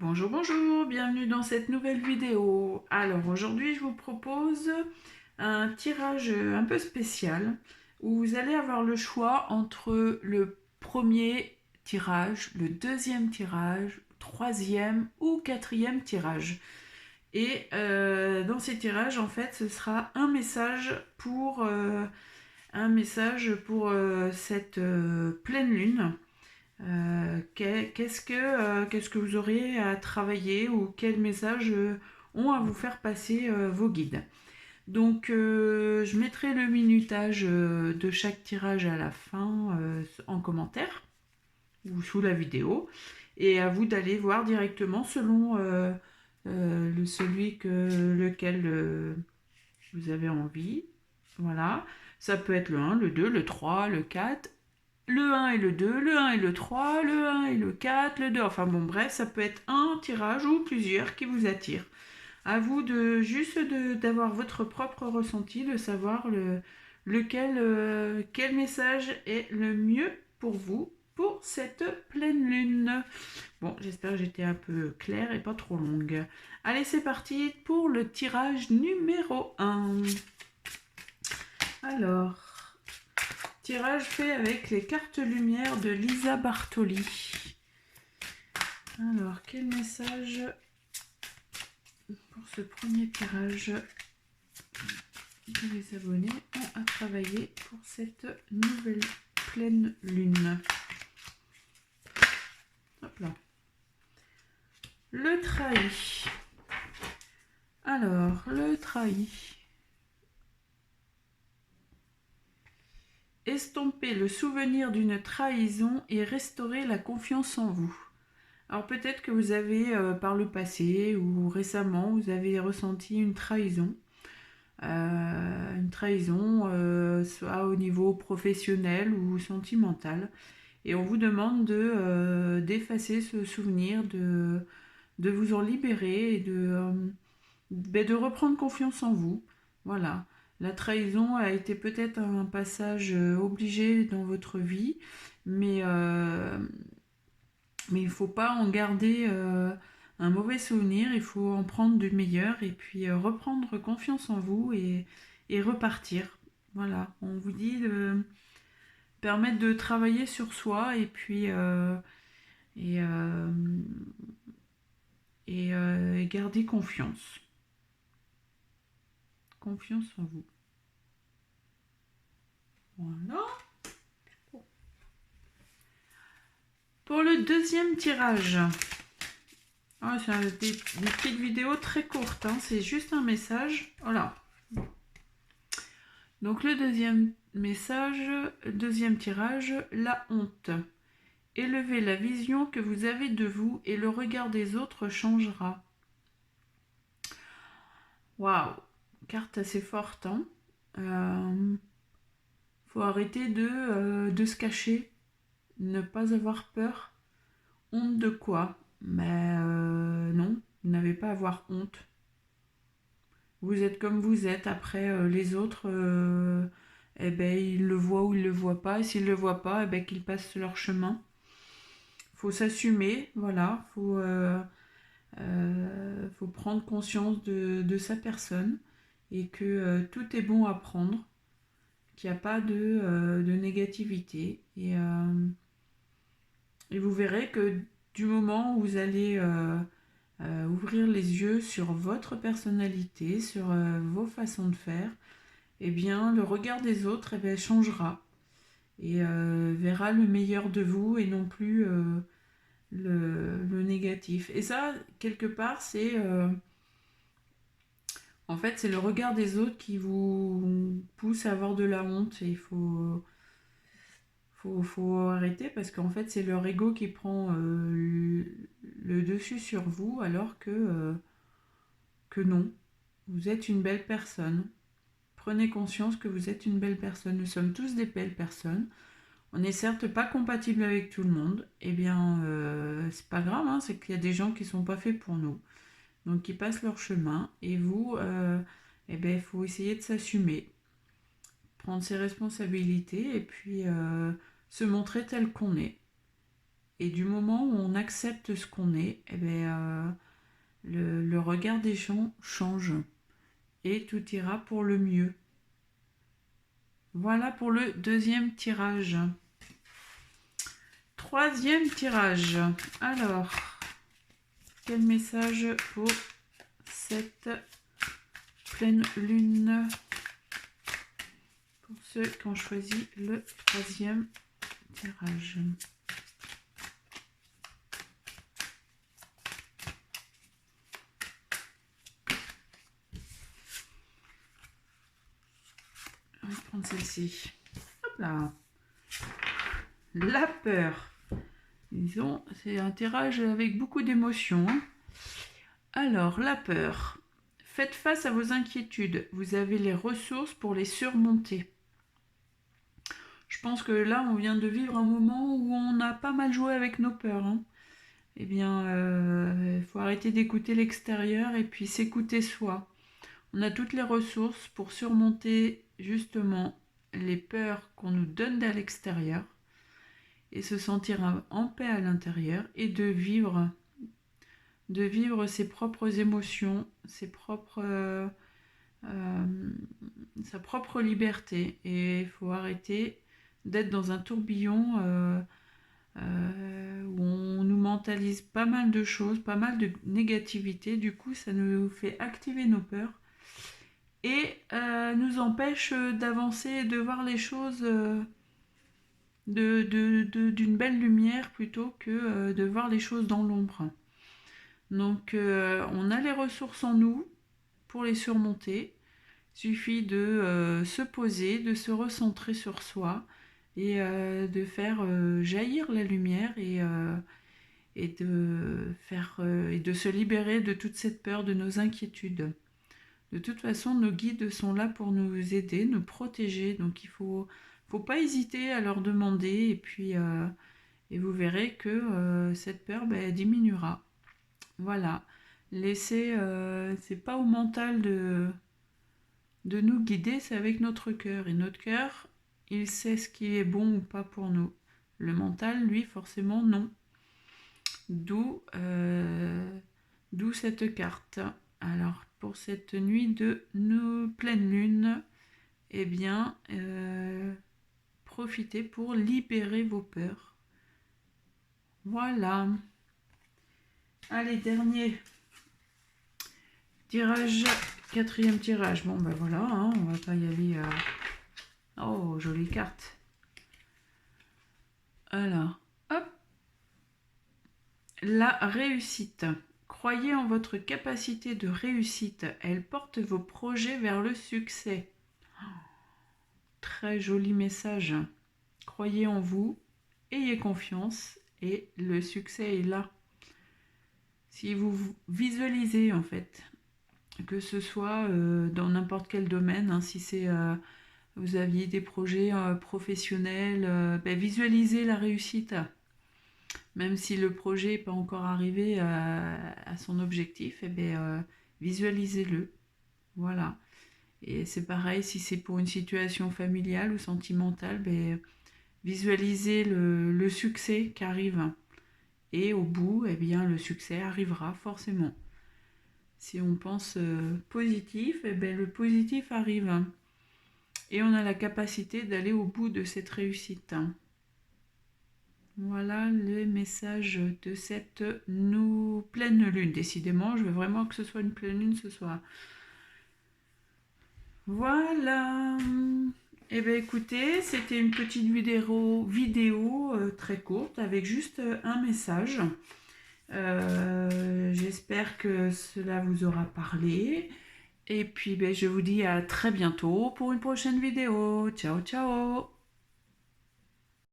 Bonjour, bonjour, bienvenue dans cette nouvelle vidéo. Alors aujourd'hui je vous propose un tirage un peu spécial où vous allez avoir le choix entre le premier tirage, le deuxième tirage, troisième ou quatrième tirage. Et dans ces tirages en fait ce sera un message pour cette pleine lune. Qu'est-ce que vous auriez à travailler ou quels messages ont à vous faire passer vos guides. Donc je mettrai le minutage de chaque tirage à la fin en commentaire ou sous la vidéo et à vous d'aller voir directement selon lequel vous avez envie. Voilà, ça peut être le 1, le 2, le 3, le 4, le 1 et le 2, le 1 et le 3, le 1 et le 4, le 2. Enfin bon, bref, ça peut être un tirage ou plusieurs qui vous attirent. À vous d'avoir votre propre ressenti, de savoir quel message est le mieux pour vous pour cette pleine lune. Bon, j'espère que j'étais un peu claire et pas trop longue. Allez, c'est parti pour le tirage numéro 1. Alors, tirage fait avec les cartes lumière de Lisa Bartoli. Alors, quel message pour ce premier tirage que les abonnés ont à travailler pour cette nouvelle pleine lune? Hop là. Le trahi. Alors, le trahi. Estomper le souvenir d'une trahison et restaurer la confiance en vous. Alors peut-être que vous avez par le passé ou récemment, vous avez ressenti une trahison. Soit au niveau professionnel ou sentimental. Et on vous demande d'effacer ce souvenir, de vous en libérer et de reprendre confiance en vous. Voilà. La trahison a été peut-être un passage obligé dans votre vie, mais il ne faut pas en garder un mauvais souvenir, il faut en prendre du meilleur et puis reprendre confiance en vous et repartir. Voilà, on vous dit de permettre de travailler sur soi et, euh, et garder confiance. Confiance en vous. Voilà. Pour le deuxième tirage, c'est des petites vidéos très courtes, hein, c'est juste un message. Voilà. Donc le deuxième message, deuxième tirage, la honte. Élevez la vision que vous avez de vous et le regard des autres changera. Waouh, carte assez forte. Hein. Faut arrêter de se cacher, ne pas avoir peur. Honte de quoi? Mais non, vous n'avez pas à avoir honte. Vous êtes comme vous êtes. Après, les autres, eh ben, ils le voient ou ils le voient pas. Et s'ils le voient pas, eh ben, qu'ils passent leur chemin. Faut s'assumer, voilà. Faut prendre conscience de sa personne et que tout est bon à prendre, qu'il n'y a pas de négativité. Et vous verrez que du moment où vous allez ouvrir les yeux sur votre personnalité, sur vos façons de faire, eh bien le regard des autres changera et verra le meilleur de vous et non plus le négatif. Et ça, quelque part, en fait, c'est le regard des autres qui vous pousse à avoir de la honte. Et faut arrêter parce qu'en fait, c'est leur ego qui prend le dessus sur vous alors que non. Vous êtes une belle personne. Prenez conscience que vous êtes une belle personne. Nous sommes tous des belles personnes. On n'est certes pas compatible avec tout le monde. Eh bien, c'est pas grave, hein, c'est qu'il y a des gens qui sont pas faits pour nous. Donc, qui passent leur chemin. Et vous, il faut essayer de s'assumer. Prendre ses responsabilités et puis se montrer tel qu'on est. Et du moment où on accepte ce qu'on est, eh bien, le regard des gens change. Et tout ira pour le mieux. Voilà pour le deuxième tirage. Troisième tirage. Alors, quel message pour cette pleine lune pour ceux qui ont choisi le troisième tirage? On va prendre celle-ci. Hop là. La peur. Disons, c'est un tirage avec beaucoup d'émotions. Alors, la peur. Faites face à vos inquiétudes. Vous avez les ressources pour les surmonter. Je pense que là, on vient de vivre un moment où on a pas mal joué avec nos peurs. Hein. Eh bien, il faut arrêter d'écouter l'extérieur et puis s'écouter soi. On a toutes les ressources pour surmonter justement les peurs qu'on nous donne à l'extérieur et se sentir en paix à l'intérieur et de vivre ses propres émotions, sa propre liberté. Et il faut arrêter d'être dans un tourbillon où on nous mentalise pas mal de choses, pas mal de négativité. Du coup, ça nous fait activer nos peurs et nous empêche d'avancer et de voir les choses d'une belle lumière plutôt que de voir les choses dans l'ombre. Donc on a les ressources en nous pour les surmonter. Il suffit de se poser, de se recentrer sur soi et de faire jaillir la lumière et de se libérer de toute cette peur, de nos inquiétudes. De toute façon, nos guides sont là pour nous aider, nous protéger. Donc il faut pas hésiter à leur demander et vous verrez que cette peur elle diminuera. Voilà. Laissez, c'est pas au mental de nous guider, c'est avec notre cœur. Et notre cœur, il sait ce qui est bon ou pas pour nous. Le mental, lui, forcément, non. D'où cette carte. Alors, pour cette nuit de pleine lune, eh bien, profitez pour libérer vos peurs. Voilà. Allez, dernier tirage, quatrième tirage. Bon, ben voilà, hein, on va pas y aller. Oh, jolie carte. Alors, hop. La réussite. Croyez en votre capacité de réussite. Elle porte vos projets vers le succès. Très joli message. Croyez en vous, ayez confiance et le succès est là. Si vous visualisez en fait, que ce soit dans n'importe quel domaine, hein, si c'est vous aviez des projets professionnels, visualisez la réussite. Même si le projet n'est pas encore arrivé à son objectif, visualisez-le. Voilà. Et c'est pareil, si c'est pour une situation familiale ou sentimentale, visualisez le succès qui arrive. Et au bout, le succès arrivera forcément. Si on pense positif, le positif arrive. Et on a la capacité d'aller au bout de cette réussite. Voilà le message de cette pleine lune. Décidément, je veux vraiment que ce soit une pleine lune ce soir. Voilà. Eh bien écoutez, c'était une petite vidéo très courte avec juste un message. J'espère que cela vous aura parlé. Et puis je vous dis à très bientôt pour une prochaine vidéo. Ciao, ciao.